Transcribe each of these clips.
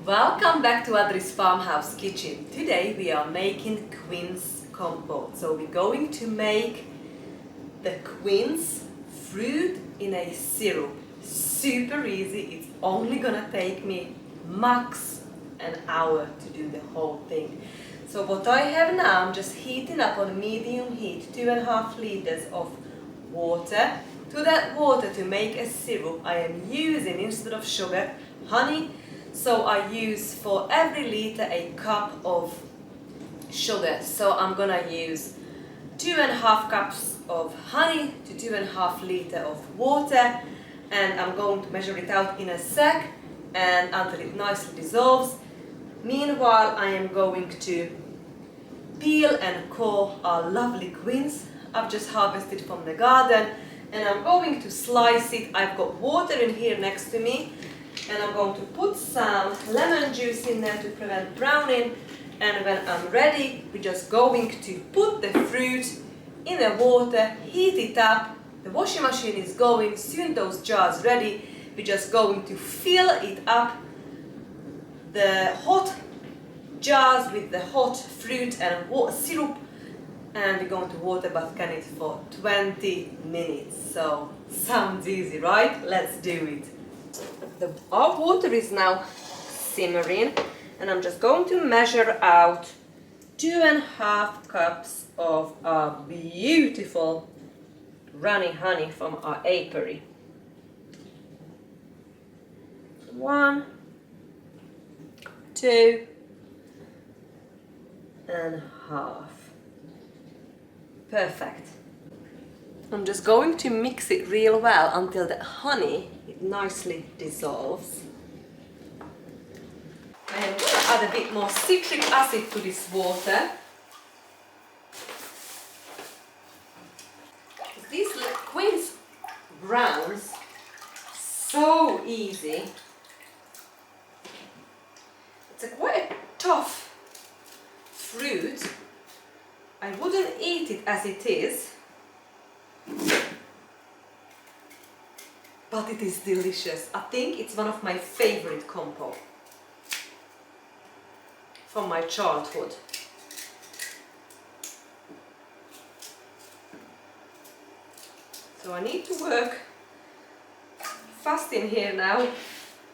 Welcome back to Adri's Farmhouse Kitchen. Today we are making Quince compote. So we're going to make the quince fruit in a syrup. Super easy. It's only gonna take me max an hour to do the whole thing. So what I have now, I'm just heating up on medium heat 2.5 liters of water. To that water, to make a syrup, I am using, instead of sugar, honey. So I use for every liter a cup of sugar. So I'm gonna use 2.5 cups of honey to 2.5 liters of water, and I'm going to measure it out in a sec and until it nicely dissolves. Meanwhile, I am going to peel and core our lovely quince. I've just harvested from the garden and I'm going to slice it. I've got water in here next to me, and I'm going to put some lemon juice in there to prevent browning. And when I'm ready, we're just going to put the fruit in the water, heat it up. The washing machine is going, soon those jars ready. We're just going to fill it up, the hot jars with the hot fruit and syrup, and we're going to water bath can it for 20 minutes. So sounds easy, right? Let's do it. Our water is now simmering, and I'm just going to measure out 2.5 cups of our beautiful runny honey from our apiary. 1, 2.5. Perfect. I'm just going to mix it real well until the honey nicely dissolves. I am going to add a bit more citric acid to this water. These quince browns, so easy. It's quite a tough fruit. I wouldn't eat it as it is, but it is delicious. I think it's one of my favorite compote from my childhood. So I need to work fast in here now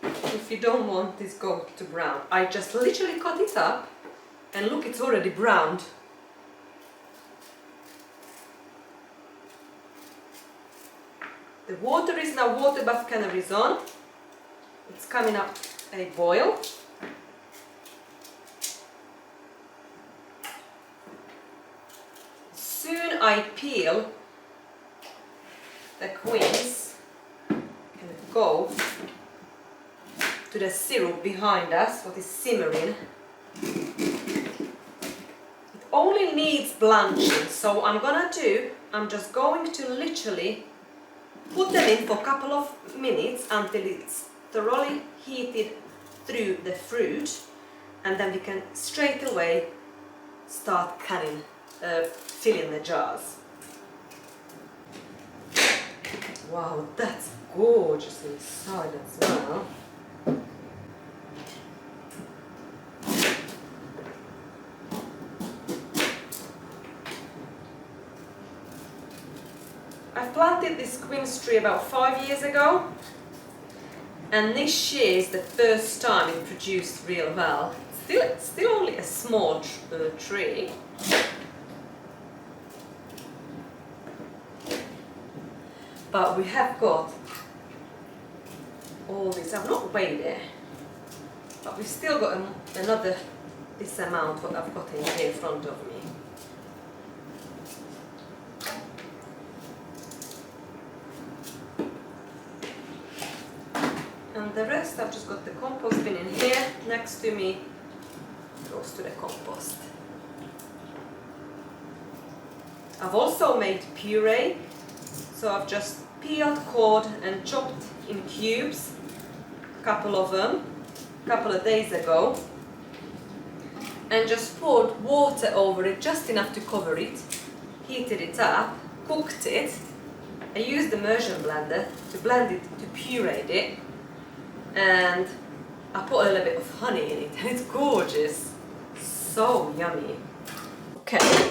if you don't want this goat to brown. I just literally cut it up and look, it's already browned. The water is now, water bath canner is on. It's coming up a boil. Soon I peel the quince and go to the syrup behind us, what is simmering. It only needs blanching, so I'm just going to literally put them in for a couple of minutes until it's thoroughly heated through the fruit, and then we can straight away start filling the jars. Wow, that's gorgeous inside as well. I planted this quince tree about 5 years ago, and this year is the first time it produced real well. Still only a small tree. But we have got all this. I've not weighed it, but we've still got another this amount what I've got in here in front of me. And the rest, I've just got the compost bin in here next to me. Goes to the compost. I've also made puree. So I've just peeled, cored and chopped in cubes, a couple of them, a couple of days ago, and just poured water over it, just enough to cover it, heated it up, cooked it. I used the immersion blender to blend it, to puree it, and I put a little bit of honey in it and it's gorgeous. So yummy. Okay,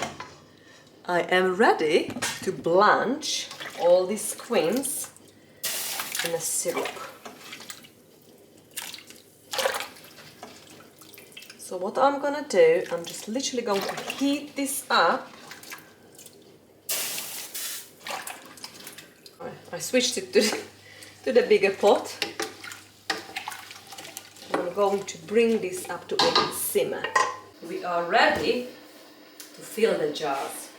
I am ready to blanch all these quince in a syrup. So what I'm gonna do, I'm just literally going to heat this up. I switched it to the bigger pot. I'm going to bring this up to a simmer. We are ready to fill the jars.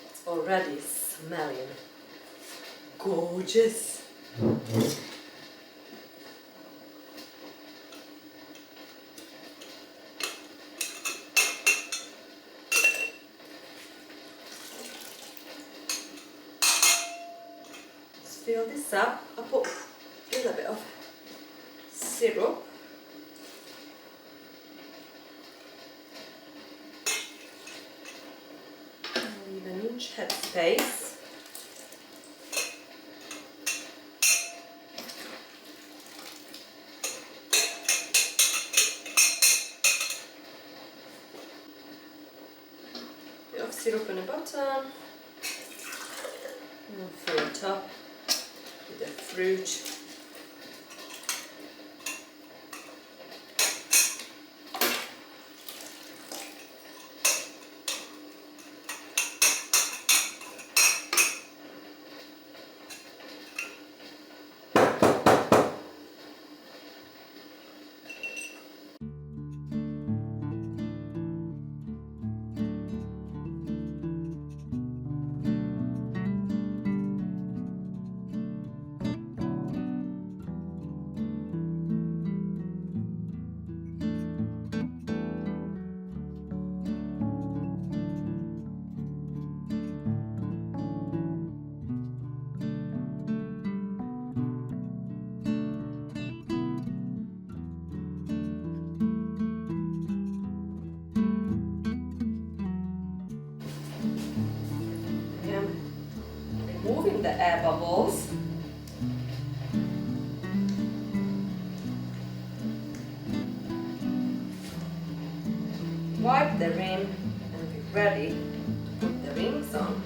It's already smelling gorgeous. Let's fill this up. I put a little bit of syrup. Leave an inch head space. Bit of syrup on the bottom. And fill the top with the fruit. Removing the air bubbles. Wipe the rim and be ready to put the rings on.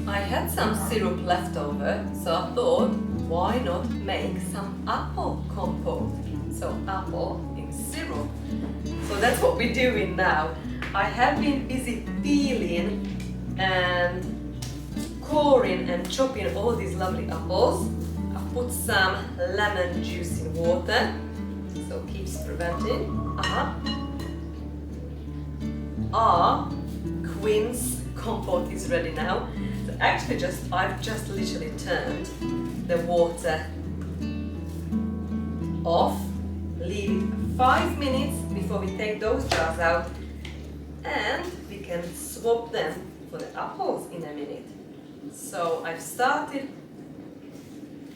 I had some syrup left over, so I thought, why not make some apple compote? So apple in syrup. So that's what we're doing now. I have been busy peeling and coring and chopping all these lovely apples. I put some lemon juice in water, so keeps preventing. Our quince compote is ready now. So actually I've just literally turned the water off. Leave it 5 minutes before we take those jars out, and we can swap them for the apples in a minute. So I've started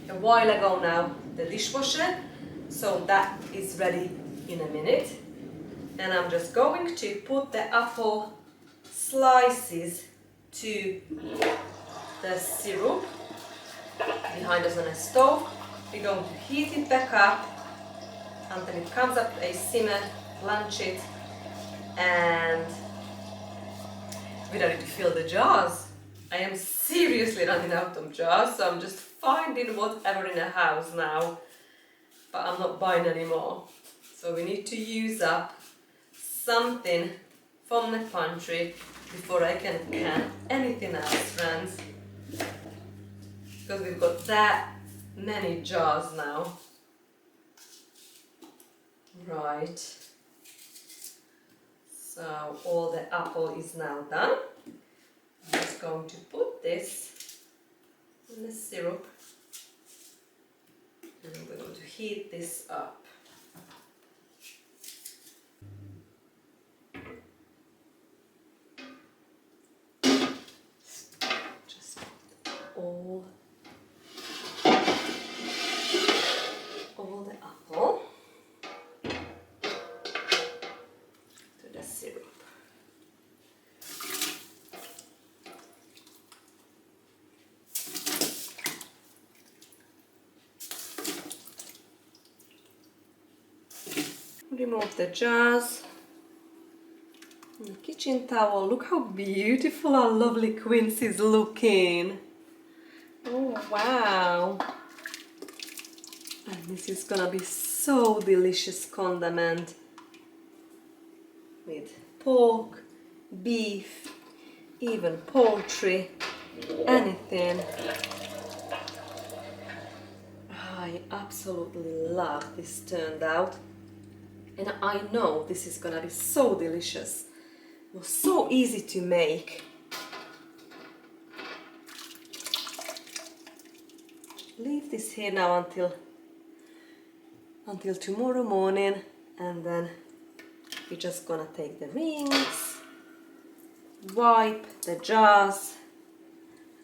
a while ago now the dishwasher, so that is ready in a minute. And I'm just going to put the apple slices to the syrup behind us on a stove. We're going to heat it back up until it comes up to a simmer, blanch it, and we're ready to fill the jars. I am seriously running out of jars, so I'm just finding whatever in the house now, but I'm not buying any more. So we need to use up something from the pantry before I can anything else, friends. Because we've got that many jars now. Right. So all the apple is now done. I'm just going to put this in the syrup. And we're going to heat this up. Just all the apple to the syrup. Remove the jars. The kitchen towel. Look how beautiful our lovely Quince is looking. Oh wow. And this is gonna be so delicious condiment with pork, beef, even poultry, anything. I absolutely love this turned out. And I know this is gonna be so delicious. It was so easy to make. Leave this here now until tomorrow morning, and then we're just gonna take the rings, wipe the jars,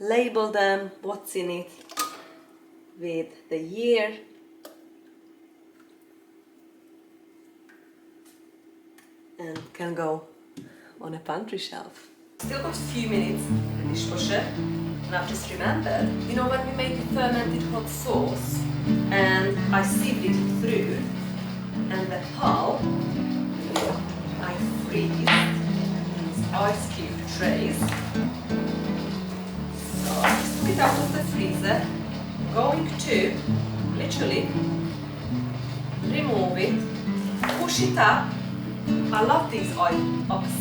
label them, what's in it with the year, and can go on a pantry shelf. Still got a few minutes in the dishwasher, and I've just remembered, you know, when we made the fermented hot sauce and I sieved it through, and the pulp I freeze these ice cube trays. So I just took it out of the freezer, going to literally remove it, push it up. I love these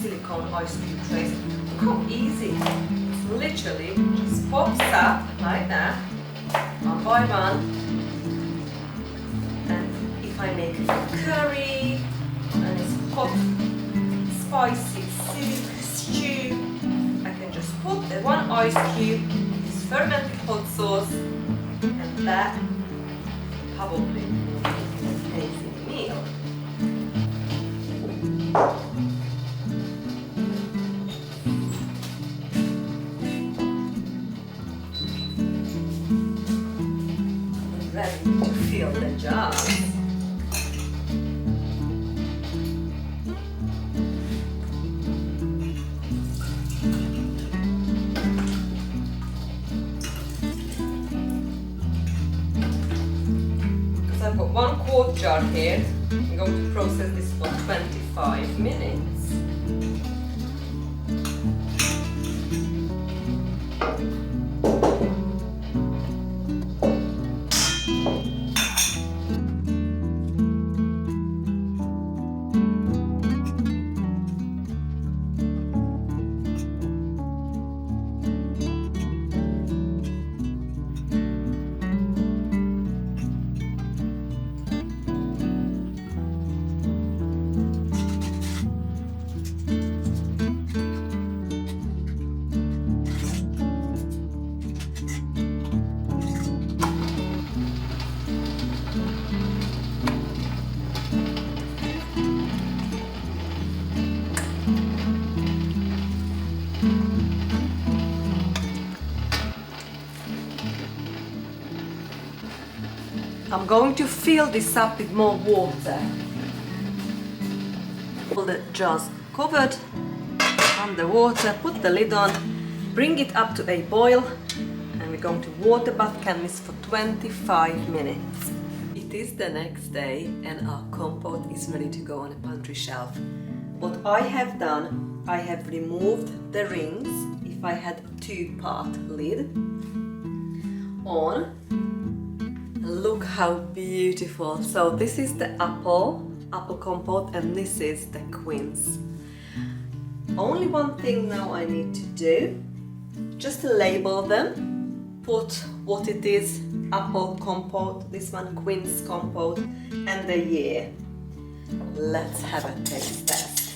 silicone ice cube trays. Look how easy. It's literally just pops up like that, one by one. And if I make curry and it's hot, spicy soup, stew, I can just put the one ice cube, this fermented hot sauce, and that probably will be an amazing meal. I'm ready to fill the jars. Because I've got 1/4 jar here, I'm going to process this for 25 minutes. I'm going to fill this up with more water. All the jars covered on the water, put the lid on, bring it up to a boil, and we're going to water bath canvas for 25 minutes. It is the next day and our compote is ready to go on a pantry shelf. What I have done, I have removed the rings, if I had a 2-part lid on. Look how beautiful. So this is the apple compote, and this is the Quince. only one thing now I need to do, just to label them, put what it is, apple compote, this one Quince compote, and the year. Let's have a taste test.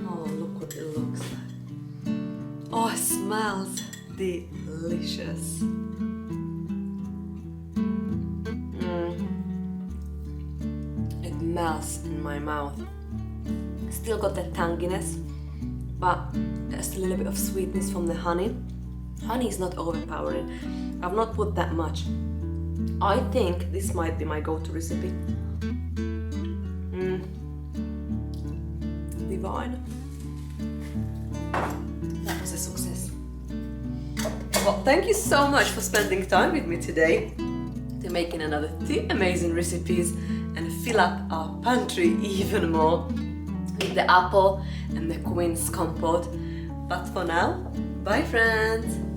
Oh, look what it looks like. Oh, it smells delicious. It melts in my mouth. Still got that tanginess, but just a little bit of sweetness from the honey. Honey is not overpowering. I've not put that much. I think this might be my go-to recipe. Divine. That was a success. Well, thank you so much for spending time with me today to making another 2 amazing recipes and fill up our pantry even more with the apple and the Quince compote. But for now, bye friends!